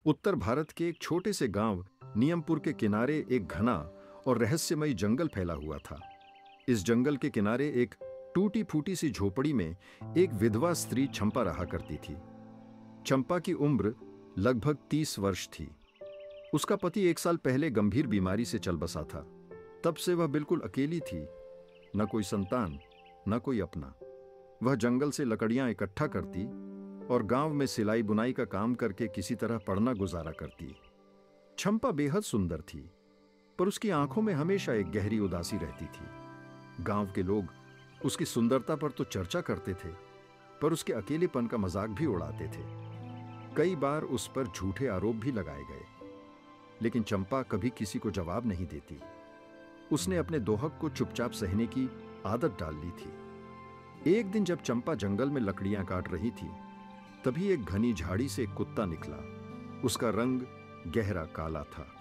उत्तर भारत के एक छोटे से गांव नियमपुर के किनारे एक घना और रहस्यमयी जंगल फैला हुआ था। इस जंगल के किनारे एक टूटी फूटी सी झोपड़ी में एक विधवा स्त्री चंपा रहा करती थी। चंपा की उम्र लगभग 30 वर्ष थी। उसका पति 1 साल पहले गंभीर बीमारी से चल बसा था। तब से वह बिल्कुल अकेली थी, न कोई संतान, न कोई अपना। वह जंगल से लकड़ियां इकट्ठा करती और गांव में सिलाई बुनाई का काम करके किसी तरह पड़ना गुजारा करती। चंपा बेहद सुंदर थी, पर उसकी आंखों में हमेशा एक गहरी उदासी रहती थी। गांव के लोग उसकी सुंदरता पर तो चर्चा करते थे, पर उसके अकेलेपन का मजाक भी उड़ाते थे। कई बार उस पर झूठे आरोप भी लगाए गए, लेकिन चंपा कभी किसी को जवाब नहीं देती। उसने अपने दोहक को चुपचाप सहने की आदत डाल ली थी। एक दिन जब चंपा जंगल में लकड़ियां काट रही थी, तभी एक घनी झाड़ी से एक कुत्ता निकला। उसका रंग गहरा काला था,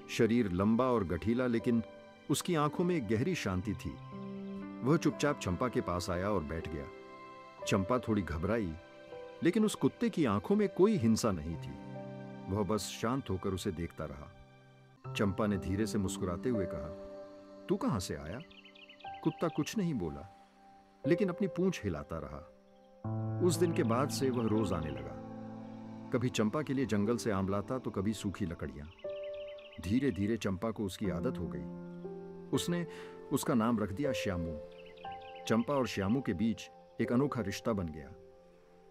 शरीर लंबा और गठीला, लेकिन उसकी आंखों में एक गहरी शांति थी। वह चुपचाप चंपा के पास आया और बैठ गया। चंपा थोड़ी घबराई, लेकिन उस कुत्ते की आंखों में कोई हिंसा नहीं थी। वह बस शांत होकर उसे देखता रहा। चंपा ने धीरे से मुस्कुराते हुए कहा, "तू कहां से आया?" कुत्ता कुछ नहीं बोला, लेकिन अपनी पूंछ हिलाता रहा। उस दिन के बाद से वह रोज आने लगा। कभी चंपा के लिए जंगल से आम लाता तो कभी सूखी लकड़ियां। धीरे धीरे चंपा को उसकी आदत हो गई। उसने उसका नाम रख दिया श्यामू। चंपा और श्यामू के बीच एक अनोखा रिश्ता बन गया।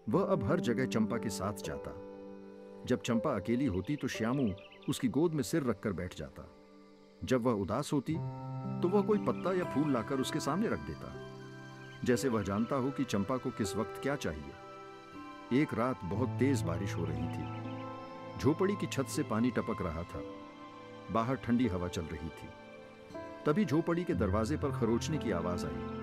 वह अब हर जगह चंपा के साथ जाता। जब चंपा अकेली होती तो श्यामू उसकी गोद में सिर रखकर बैठ जाता। जब वह उदास होती तो वह कोई पत्ता या फूल लाकर उसके सामने रख देता, जैसे वह जानता हो कि चंपा को किस वक्त क्या चाहिए। एक रात बहुत तेज बारिश हो रही थी। झोपड़ी की छत से पानी टपक रहा था। बाहर ठंडी हवा चल रही थी। तभी झोपड़ी के दरवाजे पर खरोचने की आवाज आई।